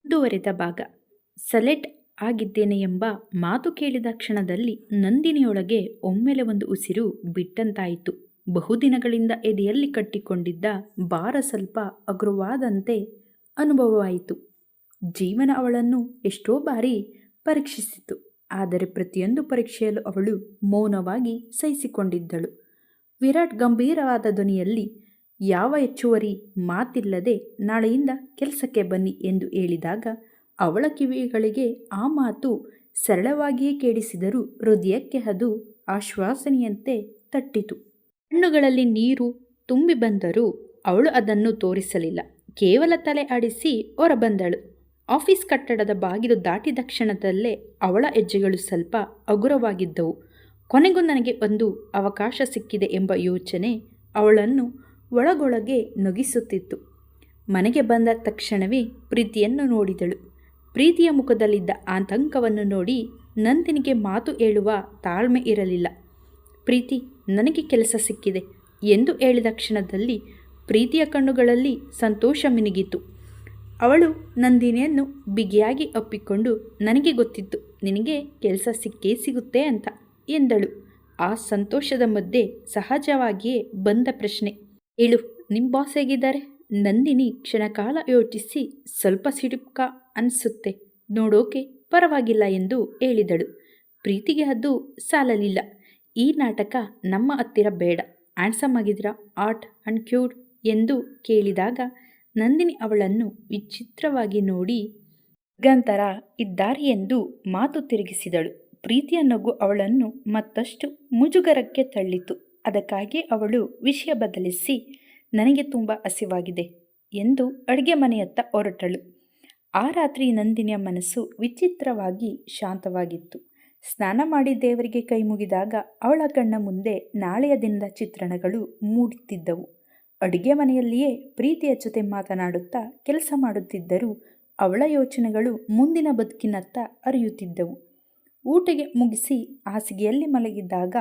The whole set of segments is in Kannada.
ಮುಂದುವರೆದ ಭಾಗ. ಸೆಲೆಕ್ಟ್ ಆಗಿದ್ದೇನೆ ಎಂಬ ಮಾತು ಕೇಳಿದ ಕ್ಷಣದಲ್ಲಿ ನಂದಿನಿಯೊಳಗೆ ಒಮ್ಮೆಲೆ ಒಂದು ಉಸಿರು ಬಿಟ್ಟಂತಾಯಿತು. ಬಹುದಿನಗಳಿಂದ ಎದೆಯಲ್ಲಿ ಕಟ್ಟಿಕೊಂಡಿದ್ದ ಭಾರ ಸ್ವಲ್ಪ ಹಗುರವಾದಂತೆ ಅನುಭವವಾಯಿತು. ಜೀವನ ಅವಳನ್ನು ಎಷ್ಟೋ ಬಾರಿ ಪರೀಕ್ಷಿಸಿತು. ಆದರೆ ಪ್ರತಿಯೊಂದು ಪರೀಕ್ಷೆಯಲ್ಲೂ ಅವಳು ಮೌನವಾಗಿ ಸಹಿಸಿಕೊಂಡಿದ್ದಳು. ವಿರಾಟ್ ಗಂಭೀರವಾದ ಧ್ವನಿಯಲ್ಲಿ ಯಾವ ಹೆಚ್ಚುವರಿ ಮಾತಿಲ್ಲದೆ ನಾಳೆಯಿಂದ ಕೆಲಸಕ್ಕೆ ಬನ್ನಿ ಎಂದು ಹೇಳಿದಾಗ ಅವಳ ಕಿವಿಗಳಿಗೆ ಆ ಮಾತು ಸರಳವಾಗಿಯೇ ಕೇಳಿಸಿದರೂ ಹೃದಯಕ್ಕೆ ಅದು ಆಶ್ವಾಸನೆಯಂತೆ ತಟ್ಟಿತು. ಕಣ್ಣುಗಳಲ್ಲಿ ನೀರು ತುಂಬಿ ಬಂದರೂ ಅವಳು ಅದನ್ನು ತೋರಿಸಲಿಲ್ಲ. ಕೇವಲ ತಲೆ ಆಡಿಸಿ ಹೊರಬಂದಳು. ಆಫೀಸ್ ಕಟ್ಟಡದ ಬಾಗಿಲು ದಾಟಿದ ಕ್ಷಣದಲ್ಲೇ ಅವಳ ಹೆಜ್ಜೆಗಳು ಸ್ವಲ್ಪ ಹಗುರವಾಗಿದ್ದವು. ಕೊನೆಗೂ ನನಗೆ ಒಂದು ಅವಕಾಶ ಸಿಕ್ಕಿದೆ ಎಂಬ ಯೋಚನೆ ಅವಳನ್ನು ಒಳಗೊಳಗೆ ನಗಿಸುತ್ತಿತ್ತು. ಮನೆಗೆ ಬಂದ ತಕ್ಷಣವೇ ಪ್ರೀತಿಯನ್ನು ನೋಡಿದಳು. ಪ್ರೀತಿಯ ಮುಖದಲ್ಲಿದ್ದ ಆತಂಕವನ್ನು ನೋಡಿ ನಂದಿನಿಗೆ ಮಾತು ಹೇಳುವ ತಾಳ್ಮೆ ಇರಲಿಲ್ಲ. ಪ್ರೀತಿ, ನನಗೆ ಕೆಲಸ ಸಿಕ್ಕಿದೆ ಎಂದು ಹೇಳಿದ ಕ್ಷಣದಲ್ಲಿ ಪ್ರೀತಿಯ ಕಣ್ಣುಗಳಲ್ಲಿ ಸಂತೋಷ ಮಿನುಗಿತು. ಅವಳು ನಂದಿನಿಯನ್ನು ಬಿಗಿಯಾಗಿ ಅಪ್ಪಿಕೊಂಡು, ನನಗೆ ಗೊತ್ತಿತ್ತು ನಿನಗೆ ಕೆಲಸ ಸಿಕ್ಕೇ ಸಿಗುತ್ತೆ ಅಂತ ಎಂದಳು. ಆ ಸಂತೋಷದ ಮಧ್ಯೆ ಸಹಜವಾಗಿಯೇ ಬಂದ ಪ್ರಶ್ನೆ, ಹೇಳು, ನಿಮ್ಮ ಬಾಸ್ ಹೇಗಿದ್ದಾರೆ? ನಂದಿನಿ ಕ್ಷಣಕಾಲ ಯೋಚಿಸಿ, ಸ್ವಲ್ಪ ಸಿಡುಕ ಅನಿಸುತ್ತೆ, ನೋಡೋಕೆ ಪರವಾಗಿಲ್ಲ ಎಂದು ಹೇಳಿದಳು. ಪ್ರೀತಿಗೆ ಅದು ಸಾಲಲಿಲ್ಲ. ಈ ನಾಟಕ ನಮ್ಮ ಹತ್ತಿರ ಬೇಡ, ಹ್ಯಾಂಡ್ಸಮ್ ಆಗಿದ್ರ, ಆರ್ಟ್ ಆ್ಯಂಡ್ ಕ್ಯೂಟ್ ಎಂದು ಕೇಳಿದಾಗ ನಂದಿನಿ ಅವಳನ್ನು ವಿಚಿತ್ರವಾಗಿ ನೋಡಿ ಗಂತರ ಇದ್ದಾರೆ ಎಂದು ಮಾತು ತಿರುಗಿಸಿದಳು. ಪ್ರೀತಿಯ ನಗು ಅವಳನ್ನು ಮತ್ತಷ್ಟು ಮುಜುಗರಕ್ಕೆ ತಳ್ಳಿತು. ಅದಕ್ಕಾಗಿ ಅವಳು ವಿಷಯ ಬದಲಿಸಿ, ನನಗೆ ತುಂಬ ಹಸಿವಾಗಿದೆ ಎಂದು ಅಡುಗೆ ಮನೆಯತ್ತ ಹೊರಟಳು. ಆ ರಾತ್ರಿ ನಂದಿನಿಯ ಮನಸ್ಸು ವಿಚಿತ್ರವಾಗಿ ಶಾಂತವಾಗಿತ್ತು. ಸ್ನಾನ ಮಾಡಿ ದೇವರಿಗೆ ಕೈ ಮುಗಿದಾಗ ಅವಳ ಕಣ್ಣ ಮುಂದೆ ನಾಳೆಯ ದಿನದ ಚಿತ್ರಣಗಳು ಮೂಡುತ್ತಿದ್ದವು. ಅಡುಗೆ ಮನೆಯಲ್ಲಿಯೇ ಪ್ರೀತಿಯ ಜೊತೆ ಮಾತನಾಡುತ್ತಾ ಕೆಲಸ ಮಾಡುತ್ತಿದ್ದರೂ ಅವಳ ಯೋಚನೆಗಳು ಮುಂದಿನ ಬದುಕಿನತ್ತ ಹರಿಯುತ್ತಿದ್ದವು. ಊಟಗೆ ಮುಗಿಸಿ ಹಾಸಿಗೆಯಲ್ಲಿ ಮಲಗಿದ್ದಾಗ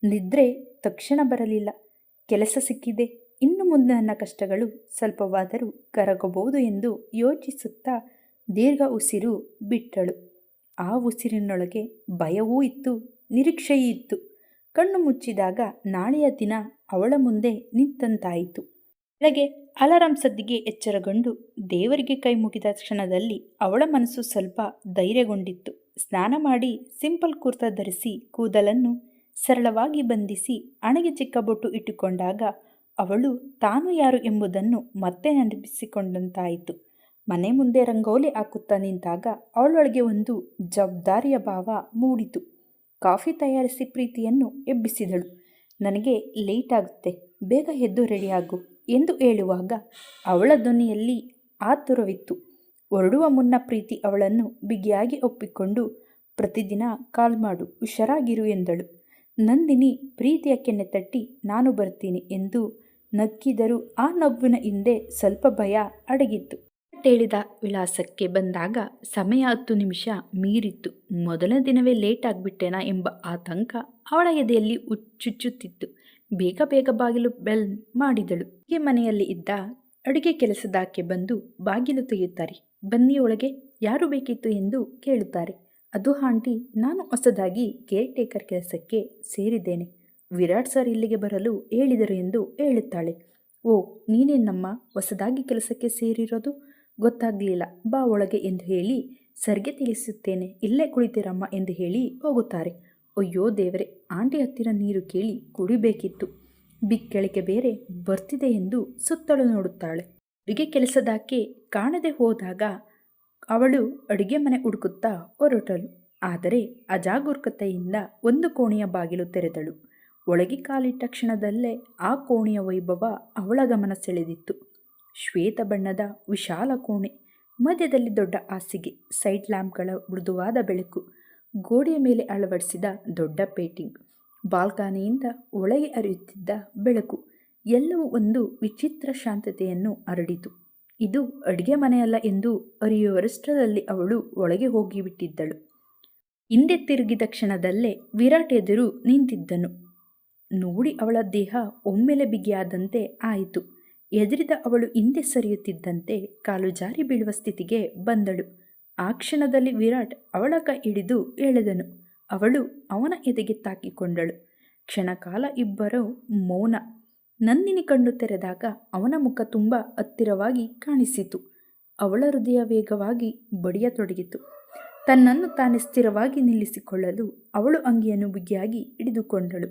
ನಿದ್ರೆ ತಕ್ಷಣ ಬರಲಿಲ್ಲ. ಕೆಲಸ ಸಿಕ್ಕಿದೆ, ಇನ್ನು ಮುಂದೆ ನನ್ನ ಕಷ್ಟಗಳು ಸ್ವಲ್ಪವಾದರೂ ಕರಗಬಹುದು ಎಂದು ಯೋಚಿಸುತ್ತಾ ದೀರ್ಘ ಉಸಿರು ಬಿಟ್ಟಳು. ಆ ಉಸಿರಿನೊಳಗೆ ಭಯವೂ ಇತ್ತು, ನಿರೀಕ್ಷೆಯೂ ಇತ್ತು. ಕಣ್ಣು ಮುಚ್ಚಿದಾಗ ನಾಳೆಯ ದಿನ ಅವಳ ಮುಂದೆ ನಿಂತಂತಾಯಿತು. ಬೆಳಗ್ಗೆ ಅಲಾರಾಂ ಸದ್ದಿಗೆ ಎಚ್ಚರಗೊಂಡು ದೇವರಿಗೆ ಕೈ ಮುಗಿದ ಕ್ಷಣದಲ್ಲಿ ಅವಳ ಮನಸ್ಸು ಸ್ವಲ್ಪ ಧೈರ್ಯಗೊಂಡಿತ್ತು. ಸ್ನಾನ ಮಾಡಿ ಸಿಂಪಲ್ ಕುರ್ತಾ ಧರಿಸಿ ಕೂದಲನ್ನು ಸರಳವಾಗಿ ಬಂಧಿಸಿ ಹಣೆಗೆ ಚಿಕ್ಕ ಬೊಟ್ಟು ಇಟ್ಟುಕೊಂಡಾಗ ಅವಳು ತಾನು ಯಾರು ಎಂಬುದನ್ನು ಮತ್ತೆ ನೆನಪಿಸಿಕೊಂಡಂತಾಯಿತು. ಮನೆ ಮುಂದೆ ರಂಗೋಲಿ ಹಾಕುತ್ತಾ ನಿಂತಾಗ ಅವಳೊಳಗೆ ಒಂದು ಜವಾಬ್ದಾರಿಯ ಭಾವ ಮೂಡಿತು. ಕಾಫಿ ತಯಾರಿಸಿ ಪ್ರೀತಿಯನ್ನು ಎಬ್ಬಿಸಿದಳು. ನನಗೆ ಲೇಟ್ ಆಗುತ್ತೆ, ಬೇಗ ಎದ್ದು ರೆಡಿಯಾಗು ಎಂದು ಹೇಳುವಾಗ ಅವಳ ಧ್ವನಿಯಲ್ಲಿ ಆತುರವಿತ್ತು. ಹೊರಡುವ ಮುನ್ನ ಪ್ರೀತಿ ಅವಳನ್ನು ಬಿಗಿಯಾಗಿ ಒಪ್ಪಿಕೊಂಡು, ಪ್ರತಿದಿನ ಕಾಲ್ ಮಾಡು, ಹುಷಾರಾಗಿರು ಎಂದಳು. ನಂದಿನಿ ಪ್ರೀತಿಯ ಕೆನ್ನೆ ತಟ್ಟಿ ನಾನು ಬರ್ತೀನಿ ಎಂದು ನಕ್ಕಿದರೂ ಆ ನಗುವಿನ ಹಿಂದೆ ಸ್ವಲ್ಪ ಭಯ ಅಡಗಿತ್ತು. ಹೇಳಿದ ವಿಳಾಸಕ್ಕೆ ಬಂದಾಗ ಸಮಯ 10 ನಿಮಿಷ ಮೀರಿತ್ತು. ಮೊದಲ ದಿನವೇ ಲೇಟ್ ಆಗಿಬಿಟ್ಟೆನಾ ಎಂಬ ಆತಂಕ ಅವಳ ಎದೆಯಲ್ಲಿ ಚುಚ್ಚುತ್ತಿತ್ತು. ಬೇಗ ಬೇಗ ಬಾಗಿಲು ಬೆಲ್ ಮಾಡಿದಳು. ಅಡುಗೆ ಮನೆಯಲ್ಲಿ ಇದ್ದ ಅಡುಗೆ ಕೆಲಸದಾಕೆ ಬಂದು ಬಾಗಿಲು ತೆಗೆಯುತ್ತಾರೆ. ಬನ್ನಿ ಒಳಗೆ, ಯಾರು ಬೇಕಿತ್ತು ಎಂದು ಕೇಳುತ್ತಾರೆ. ಅದು ಆಂಟಿ, ನಾನು ಹೊಸದಾಗಿ ಕೇರ್ ಟೇಕರ್ ಕೆಲಸಕ್ಕೆ ಸೇರಿದ್ದೇನೆ. ವಿರಾಟ್ ಸರ್ ಇಲ್ಲಿಗೆ ಬರಲು ಹೇಳಿದರು ಎಂದು ಹೇಳುತ್ತಾಳೆ. ಓ, ನೀನೇನಮ್ಮ ಹೊಸದಾಗಿ ಕೆಲಸಕ್ಕೆ ಸೇರಿರೋದು? ಗೊತ್ತಾಗಲಿಲ್ಲ, ಬಾ ಒಳಗೆ ಎಂದು ಹೇಳಿ ಸರ್ಗೆ ತಿಳಿಸುತ್ತೇನೆ, ಇಲ್ಲೇ ಕುಳಿತಿರಮ್ಮ ಎಂದು ಹೇಳಿ ಹೋಗುತ್ತಾರೆ. ಅಯ್ಯೋ ದೇವರೇ, ಆಂಟಿ ಹತ್ತಿರ ನೀರು ಕೇಳಿ ಕುಡಿಬೇಕಿತ್ತು, ಬಿಕ್ಕಳಿಕೆ ಬೇರೆ ಬರ್ತಿದೆ ಎಂದು ಸುತ್ತಲೂ ನೋಡುತ್ತಾಳೆ. ಅಡುಗೆ ಕೆಲಸದಾಕೆ ಕಾಣದೆ ಹೋದಾಗ ಅವಳು ಅಡುಗೆ ಮನೆ ಹುಡುಕುತ್ತಾ ಹೊರಟಳು. ಆದರೆ ಅಜಾಗರೂಕತೆಯಿಂದ ಒಂದು ಕೋಣೆಯ ಬಾಗಿಲು ತೆರೆದಳು. ಒಳಗೆ ಕಾಲಿಟ್ಟ ಕ್ಷಣದಲ್ಲೇ ಆ ಕೋಣೆಯ ವೈಭವ ಅವಳ ಗಮನ ಸೆಳೆದಿತ್ತು. ಶ್ವೇತ ಬಣ್ಣದ ವಿಶಾಲ ಕೋಣೆ, ಮಧ್ಯದಲ್ಲಿ ದೊಡ್ಡ ಹಾಸಿಗೆ, ಸೈಡ್ ಲ್ಯಾಂಪ್ಗಳ ಮೃದುವಾದ ಬೆಳಕು, ಗೋಡೆಯ ಮೇಲೆ ಅಳವಡಿಸಿದ ದೊಡ್ಡ ಪೇಂಟಿಂಗ್, ಬಾಲ್ಕನಿಯಿಂದ ಒಳಗೆ ಹರಿಯುತ್ತಿದ್ದ ಬೆಳಕು, ಎಲ್ಲವೂ ಒಂದು ವಿಚಿತ್ರ ಶಾಂತತೆಯನ್ನು ಹರಡಿತು. ಇದು ಅಡುಗೆ ಮನೆಯಲ್ಲ ಎಂದು ಅರಿಯುವಷ್ಟರಲ್ಲಿ ಅವಳು ಒಳಗೆ ಹೋಗಿಬಿಟ್ಟಿದ್ದಳು. ಹಿಂದೆ ತಿರುಗಿದ ಕ್ಷಣದಲ್ಲೇ ವಿರಾಟ್ ಎದುರು ನಿಂತಿದ್ದನು. ನೋಡಿ ಅವಳ ದೇಹ ಒಮ್ಮೆಲೆ ಬಿಗಿಯಾದಂತೆ ಆಯಿತು. ಎದುರಿದ ಅವಳು ಹಿಂದೆ ಸರಿಯುತ್ತಿದ್ದಂತೆ ಕಾಲು ಜಾರಿ ಬೀಳುವ ಸ್ಥಿತಿಗೆ ಬಂದಳು. ಆ ಕ್ಷಣದಲ್ಲಿ ವಿರಾಟ್ ಅವಳ ಕೈ ಹಿಡಿದು ಎಳೆದನು. ಅವಳು ಅವನ ಎದೆಗೆ ತಾಕಿಕೊಂಡಳು. ಕ್ಷಣಕಾಲ ಇಬ್ಬರೂ ಮೌನ. ನಂದಿನಿ ಕಣ್ಣು ತೆರೆದಾಗ ಅವನ ಮುಖ ತುಂಬ ಹತ್ತಿರವಾಗಿ ಕಾಣಿಸಿತು. ಅವಳ ಹೃದಯ ವೇಗವಾಗಿ ಬಡಿಯತೊಡಗಿತು. ತನ್ನನ್ನು ತಾನೇ ಸ್ಥಿರವಾಗಿ ನಿಲ್ಲಿಸಿಕೊಳ್ಳಲು ಅವಳು ಅಂಗಿಯನ್ನು ಬಿಗಿಯಾಗಿ ಹಿಡಿದುಕೊಂಡಳು.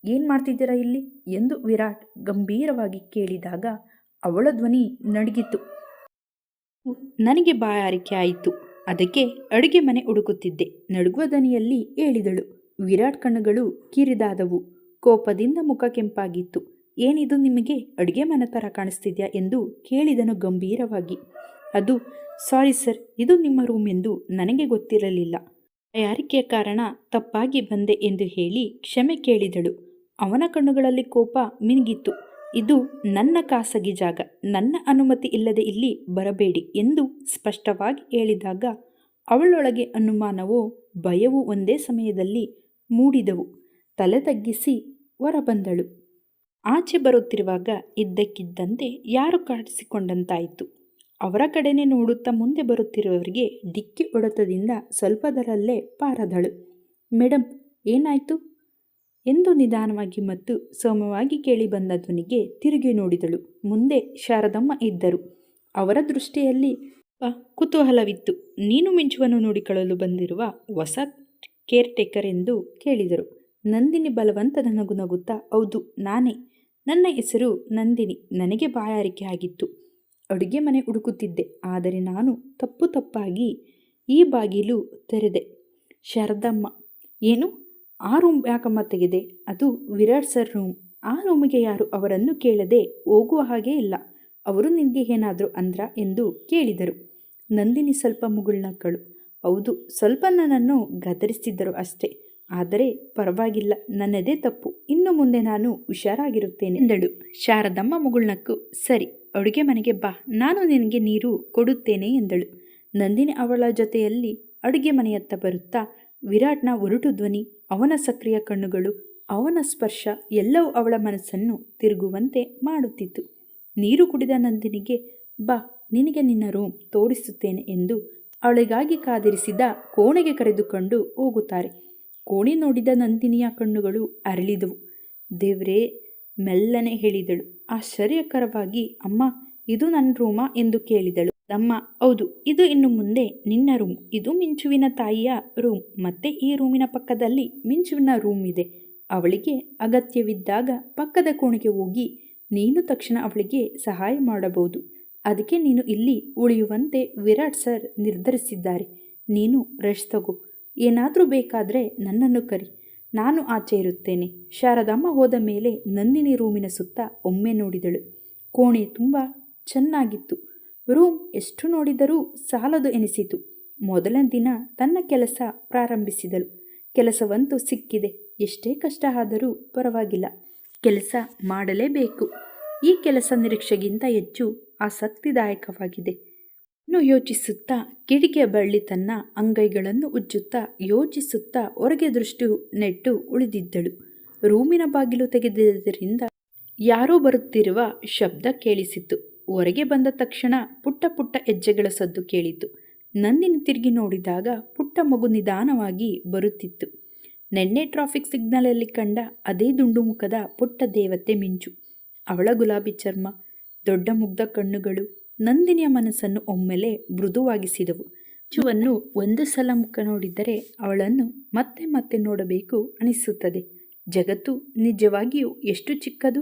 ಏನು ಮಾಡ್ತಿದ್ದೀರಾ ಇಲ್ಲಿ ಎಂದು ವಿರಾಟ್ ಗಂಭೀರವಾಗಿ ಕೇಳಿದಾಗ ಅವಳ ಧ್ವನಿ ನಡುಗಿತು. ನನಗೆ ಬಾಯಾರಿಕೆ ಆಯಿತು, ಅದಕ್ಕೆ ಅಡುಗೆ ಮನೆ ಹುಡುಕುತ್ತಿದ್ದೆ, ನಡುಗುವ ಧ್ವನಿಯಲ್ಲಿ ಹೇಳಿದಳು. ವಿರಾಟ್ ಕಣ್ಣುಗಳು ಕಿರಿದಾದವು. ಕೋಪದಿಂದ ಮುಖ ಕೆಂಪಾಗಿತ್ತು. ಏನಿದು ನಿಮಗೆ ಅಡುಗೆ ಮನೆ ಥರ ಕಾಣಿಸ್ತಿದ್ಯಾ ಎಂದು ಕೇಳಿದನು ಗಂಭೀರವಾಗಿ. ಅದು ಸಾರಿ ಸರ್, ಇದು ನಿಮ್ಮ ರೂಮ್ ಎಂದು ನನಗೆ ಗೊತ್ತಿರಲಿಲ್ಲ. ಬಾಯಾರಿಕೆಯ ಕಾರಣ ತಪ್ಪಾಗಿ ಬಂದೆ ಎಂದು ಹೇಳಿ ಕ್ಷಮೆ ಕೇಳಿದಳು. ಅವನ ಕಣ್ಣುಗಳಲ್ಲಿ ಕೋಪ ಮಿನುಗಿತ್ತು. ಇದು ನನ್ನ ಖಾಸಗಿ ಜಾಗ, ನನ್ನ ಅನುಮತಿ ಇಲ್ಲದೆ ಇಲ್ಲಿ ಬರಬೇಡಿ ಎಂದು ಸ್ಪಷ್ಟವಾಗಿ ಹೇಳಿದಾಗ ಅವಳೊಳಗೆ ಅನುಮಾನವೋ ಭಯವೂ ಒಂದೇ ಸಮಯದಲ್ಲಿ ಮೂಡಿದವು. ತಲೆ ತಗ್ಗಿಸಿ ಹೊರಬಂದಳು. ಆಚೆ ಬರುತ್ತಿರುವಾಗ ಇದ್ದಕ್ಕಿದ್ದಂತೆ ಯಾರು ಕಾಣಿಸಿಕೊಂಡಂತಾಯಿತು. ಅವರ ಕಡೆನೇ ನೋಡುತ್ತಾ ಮುಂದೆ ಬರುತ್ತಿರುವವರಿಗೆ ಡಿಕ್ಕಿ ಹೊಡೆತದಿಂದ ಸ್ವಲ್ಪದರಲ್ಲೇ ಪಾರದಳು. ಮೇಡಮ್, ಏನಾಯಿತು ಎಂದು ನಿಧಾನವಾಗಿ ಮತ್ತು ಸೌಮ್ಯವಾಗಿ ಕೇಳಿಬಂದ ಧ್ವನಿಗೆ ತಿರುಗಿ ನೋಡಿದಳು. ಮುಂದೆ ಶಾರದಮ್ಮ ಇದ್ದರು. ಅವರ ದೃಷ್ಟಿಯಲ್ಲಿ ಕುತೂಹಲವಿತ್ತು. ನೀನು ಮಿಂಚುವನ್ನು ನೋಡಿಕೊಳ್ಳಲು ಬಂದಿರುವ ಹೊಸ ಕೇರ್ ಟೇಕರ್ ಎಂದು ಕೇಳಿದರು. ನಂದಿನಿ ಬಲವಂತದ ನಗು ನಗುತ್ತಾ, ಹೌದು ನಾನೇ, ನನ್ನ ಹೆಸರು ನಂದಿನಿ. ನನಗೆ ಬಾಯಾರಿಕೆ ಆಗಿತ್ತು, ಅಡುಗೆ ಮನೆ ಹುಡುಕುತ್ತಿದ್ದೆ, ಆದರೆ ನಾನು ತಪ್ಪಾಗಿ ಈ ಬಾಗಿಲು ತೆರೆದೆ. ಶಾರದಮ್ಮ, ಏನು, ಆ ರೂಮ್ ಯಾಕಮ್ಮ ತೆಗೆದೆ? ಅದು ವಿರಾಟ್ ಸರ್ ರೂಮ್. ಆ ರೂಮಿಗೆ ಯಾರು ಅವರನ್ನು ಕೇಳದೆ ಹೋಗುವ ಹಾಗೆ ಇಲ್ಲ. ಅವರು ನಿನಗೆ ಏನಾದರೂ ಅಂದ್ರ ಎಂದು ಕೇಳಿದರು. ನಂದಿನಿ ಸ್ವಲ್ಪ ಮುಗುಳ್ನಕ್ಕಳು. ಹೌದು, ಸ್ವಲ್ಪ ನನ್ನನ್ನು ಗದರಿಸಿದ್ದರು ಅಷ್ಟೇ, ಆದರೆ ಪರವಾಗಿಲ್ಲ, ನನ್ನದೇ ತಪ್ಪು, ಇನ್ನು ಮುಂದೆ ನಾನು ಹುಷಾರಾಗಿರುತ್ತೇನೆ ಎಂದಳು. ಶಾರದಮ್ಮ ಮುಗುಳ್ನಕ್ಕು. ಸರಿ, ಅಡುಗೆ ಮನೆಗೆ ಬಾ, ನಾನು ನಿನಗೆ ನೀರು ಕೊಡುತ್ತೇನೆ ಎಂದಳು. ನಂದಿನಿ ಅವಳ ಜೊತೆಯಲ್ಲಿ ಅಡುಗೆ ಮನೆಯತ್ತ ಬರುತ್ತಾ ವಿರಾಟ್ನ ಒರಟು ಧ್ವನಿ, ಅವನ ಸಕ್ರಿಯ ಕಣ್ಣುಗಳು, ಅವನ ಸ್ಪರ್ಶ ಎಲ್ಲವೂ ಅವಳ ಮನಸ್ಸನ್ನು ತಿರುಗುವಂತೆ ಮಾಡುತ್ತಿತ್ತು. ನೀರು ಕುಡಿದ ನಂದಿನಿಗೆ, ಬಾ, ನಿನಗೆ ನಿನ್ನ ರೂಮ್ ತೋರಿಸುತ್ತೇನೆ ಎಂದು ಅವಳಿಗಾಗಿ ಕಾದಿರಿಸಿದ ಕೋಣೆಗೆ ಕರೆದುಕೊಂಡು ಹೋಗುತ್ತಾರೆ. ಕೋಣೆ ನೋಡಿದ ನಂದಿನಿಯ ಕಣ್ಣುಗಳು ಅರಳಿದವು. ದೇವ್ರೇ, ಮೆಲ್ಲನೆ ಹೇಳಿದಳು ಆಶ್ಚರ್ಯಕರವಾಗಿ. ಅಮ್ಮ, ಇದು ನನ್ನ ರೂಮಾ ಎಂದು ಕೇಳಿದಳು. ಅಮ್ಮ, ಹೌದು, ಇದು ಇನ್ನು ಮುಂದೆ ನಿನ್ನ ರೂಮ್. ಇದು ಮಿಂಚುವಿನ ತಾಯಿಯ ರೂಮ್. ಮತ್ತೆ ಈ ರೂಮಿನ ಪಕ್ಕದಲ್ಲಿ ಮಿಂಚುವಿನ ರೂಮ್ ಇದೆ. ಅವಳಿಗೆ ಅಗತ್ಯವಿದ್ದಾಗ ಪಕ್ಕದ ಕೋಣೆಗೆ ಹೋಗಿ ನೀನು ತಕ್ಷಣ ಅವಳಿಗೆ ಸಹಾಯ ಮಾಡಬಹುದು. ಅದಕ್ಕೆ ನೀನು ಇಲ್ಲಿ ಉಳಿಯುವಂತೆ ವಿರಾಟ್ ಸರ್ ನಿರ್ಧರಿಸಿದ್ದಾರೆ. ನೀನು ರೆಸ್ಟ್ ತಗೋ. ಏನಾದರೂ ಬೇಕಾದರೆ ನನ್ನನ್ನು ಕರಿ, ನಾನು ಆಚೆ ಇರುತ್ತೇನೆ. ಶಾರದಮ್ಮ ಹೋದ ಮೇಲೆ ನಂದಿನಿ ರೂಮಿನ ಸುತ್ತ ಒಮ್ಮೆ ನೋಡಿದಳು. ಕೋಣೆ ತುಂಬ ಚೆನ್ನಾಗಿತ್ತು. ರೂಮ್ ಎಷ್ಟು ನೋಡಿದರೂ ಸಾಲದು ಎನಿಸಿತು. ಮೊದಲನೇ ದಿನ ತನ್ನ ಕೆಲಸ ಪ್ರಾರಂಭಿಸಿದಳು. ಕೆಲಸವಂತೂ ಸಿಕ್ಕಿದೆ, ಎಷ್ಟೇ ಕಷ್ಟ ಆದರೂ ಪರವಾಗಿಲ್ಲ, ಕೆಲಸ ಮಾಡಲೇಬೇಕು. ಈ ಕೆಲಸ ನಿರೀಕ್ಷೆಗಿಂತ ಹೆಚ್ಚು ಆಸಕ್ತಿದಾಯಕವಾಗಿದೆ. ಇನ್ನು ಯೋಚಿಸುತ್ತಾ ಕಿಡಿಕಿಯ ಬಳ್ಳಿ ತನ್ನ ಅಂಗೈಗಳನ್ನು ಉಜ್ಜುತ್ತಾ ಯೋಚಿಸುತ್ತಾ ಹೊರಗೆ ದೃಷ್ಟಿ ನೆಟ್ಟು ಉಳಿದಿದ್ದಳು. ರೂಮಿನ ಬಾಗಿಲು ತೆಗೆದಿದ್ದರಿಂದ ಯಾರೋ ಬರುತ್ತಿರುವ ಶಬ್ದ ಕೇಳಿಸಿತು. ಹೊರಗೆ ಬಂದ ತಕ್ಷಣ ಪುಟ್ಟ ಪುಟ್ಟ ಹೆಜ್ಜೆಗಳ ಸದ್ದು ಕೇಳಿತು. ನಂದಿನಿ ತಿರುಗಿ ನೋಡಿದಾಗ ಪುಟ್ಟ ಮಗು ನಿಧಾನವಾಗಿ ಬರುತ್ತಿತ್ತು. ನೆನ್ನೆ ಟ್ರಾಫಿಕ್ ಸಿಗ್ನಲಲ್ಲಿ ಕಂಡ ಅದೇ ದುಂಡು ಮುಖದ ಪುಟ್ಟ ದೇವತೆ ಮಿಂಚು. ಅವಳ ಗುಲಾಬಿ ಚರ್ಮ, ದೊಡ್ಡ ಮುಗ್ಧ ಕಣ್ಣುಗಳು ನಂದಿನಿಯ ಮನಸ್ಸನ್ನು ಒಮ್ಮೆಲೆ ಮೃದುವಾಗಿಸಿದವು. ಮಿಂಚುವನ್ನು ಒಂದು ಸಲ ಮುಖ ನೋಡಿದರೆ ಅವಳನ್ನು ಮತ್ತೆ ಮತ್ತೆ ನೋಡಬೇಕು ಅನಿಸುತ್ತದೆ. ಜಗತ್ತು ನಿಜವಾಗಿಯೂ ಎಷ್ಟು ಚಿಕ್ಕದು.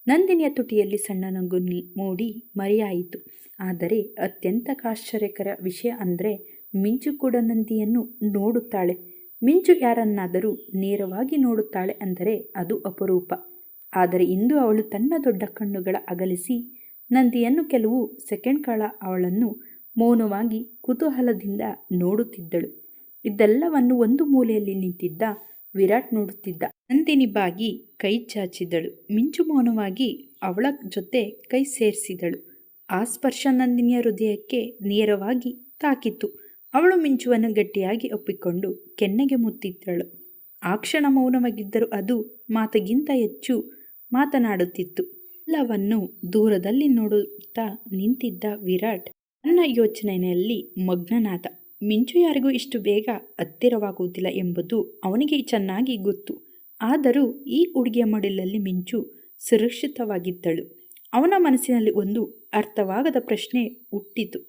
ನಂದಿನಿಯ ತುಟಿಯಲ್ಲಿ ಸಣ್ಣ ನಗು ಮೂಡಿ ಮರೆಯಾಯಿತು. ಆದರೆ ಅತ್ಯಂತ ಆಶ್ಚರ್ಯಕರ ವಿಷಯ ಅಂದರೆ ಮಿಂಚು ಕೂಡ ನಂದಿಯನ್ನು ನೋಡುತ್ತಾಳೆ. ಮಿಂಚು ಯಾರನ್ನಾದರೂ ನೇರವಾಗಿ ನೋಡುತ್ತಾಳೆ ಅಂದರೆ ಅದು ಅಪರೂಪ. ಆದರೆ ಇಂದು ಅವಳು ತನ್ನ ದೊಡ್ಡ ಕಣ್ಣುಗಳ ಅಗಲಿಸಿ ನಂದಿಯನ್ನು ಕೆಲವು ಸೆಕೆಂಡ್ ಕಾಲ ಅವಳನ್ನು ಮೌನವಾಗಿ ಕುತೂಹಲದಿಂದ ನೋಡುತ್ತಿದ್ದಳು. ಇದೆಲ್ಲವನ್ನು ಒಂದು ಮೂಲೆಯಲ್ಲಿ ನಿಂತಿದ್ದ ವಿರಾಟ್ ನೋಡುತ್ತಿದ್ದ. ನಂದಿನಿ ಬಾಗಿ ಕೈ ಚಾಚಿದಳು. ಮಿಂಚು ಮೌನವಾಗಿ ಅವಳ ಜೊತೆ ಕೈ ಸೇರಿಸಿದಳು. ಆ ಸ್ಪರ್ಶ ನಂದಿನಿಯ ಹೃದಯಕ್ಕೆ ನೇರವಾಗಿ ತಾಕಿತು. ಅವಳು ಮಿಂಚುವನ್ನು ಗಟ್ಟಿಯಾಗಿ ಒಪ್ಪಿಕೊಂಡು ಕೆನ್ನೆಗೆ ಮುತ್ತಿದ್ದಳು. ಆ ಕ್ಷಣ ಮೌನವಾಗಿದ್ದರೂ ಅದು ಮಾತಿಗಿಂತ ಹೆಚ್ಚು ಮಾತನಾಡುತ್ತಿತ್ತು. ಎಲ್ಲವನ್ನು ದೂರದಲ್ಲಿ ನೋಡುತ್ತಾ ನಿಂತಿದ್ದ ವಿರಾಟ್ ತನ್ನ ಯೋಚನೆಯಲ್ಲಿ ಮಗ್ನನಾದ. ಮಿಂಚು ಯಾರಿಗೂ ಇಷ್ಟು ಬೇಗ ಹತ್ತಿರವಾಗುವುದಿಲ್ಲ ಎಂಬುದು ಅವನಿಗೆ ಚೆನ್ನಾಗಿ ಗೊತ್ತು. ಆದರೂ ಈ ಹುಡುಗಿಯ ಮಡಿಲಲ್ಲಿ ಮಿಂಚು ಸುರಕ್ಷಿತವಾಗಿದ್ದಳು. ಅವನ ಮನಸ್ಸಿನಲ್ಲಿ ಒಂದು ಅರ್ಥವಾಗದ ಪ್ರಶ್ನೆ ಹುಟ್ಟಿತು.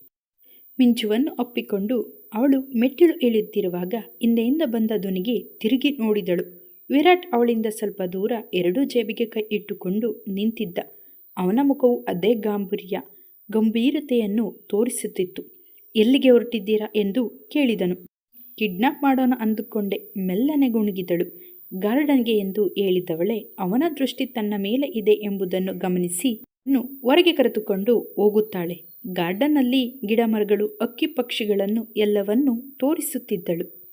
ಮಿಂಚುವನ್ನು ಅಪ್ಪಿಕೊಂಡು ಅವಳು ಮೆಟ್ಟಿಲು ಇಳಿಯುತ್ತಿರುವಾಗ ಹಿಂದೆಯಿಂದ ಬಂದ ಧ್ವನಿಗೆ ತಿರುಗಿ ನೋಡಿದಳು. ವಿರಾಟ್ ಅವಳಿಂದ ಸ್ವಲ್ಪ ದೂರ ಎರಡೂ ಜೇಬಿಗೆ ಕೈ ಇಟ್ಟುಕೊಂಡು ನಿಂತಿದ್ದ. ಅವನ ಮುಖವು ಅದೇ ಗಂಭೀರತೆಯನ್ನು ತೋರಿಸುತ್ತಿತ್ತು. ಎಲ್ಲಿಗೆ ಹೊರಟಿದ್ದೀರಾ ಎಂದು ಕೇಳಿದನು. ಕಿಡ್ನಾಪ್ ಮಾಡೋಣ ಅಂದುಕೊಂಡೆ, ಮೆಲ್ಲನೆ ಗುಣುಗಿದಳು. ಗಾರ್ಡನ್ಗೆ ಎಂದು ಹೇಳಿದವಳೆ ಅವನ ದೃಷ್ಟಿ ತನ್ನ ಮೇಲೆ ಇದೆ ಎಂಬುದನ್ನು ಗಮನಿಸಿ ಹೊರಗೆ ಕರೆದುಕೊಂಡು ಹೋಗುತ್ತಾಳೆ. ಗಾರ್ಡನ್ನಲ್ಲಿ ಗಿಡ ಮರಗಳು, ಹಕ್ಕಿ ಪಕ್ಷಿಗಳನ್ನು ಎಲ್ಲವನ್ನೂ ತೋರಿಸುತ್ತಿದ್ದಳು.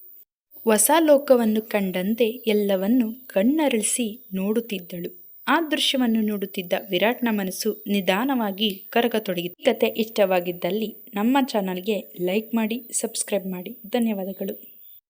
ಹೊಸ ಲೋಕವನ್ನು ಕಂಡಂತೆ ಎಲ್ಲವನ್ನು ಕಣ್ಣರಳಿಸಿ ನೋಡುತ್ತಿದ್ದಳು. ಆ ದೃಶ್ಯವನ್ನು ನೋಡುತ್ತಿದ್ದ ವಿರಾಟ್ನ ಮನಸ್ಸು ನಿಧಾನವಾಗಿ ಕರಗತೊಡಗಿತು. ಈ ಕತೆ ಇಷ್ಟವಾಗಿದ್ದಲ್ಲಿ ನಮ್ಮ ಚಾನಲ್ಗೆ ಲೈಕ್ ಮಾಡಿ, ಸಬ್ಸ್ಕ್ರೈಬ್ ಮಾಡಿ. ಧನ್ಯವಾದಗಳು.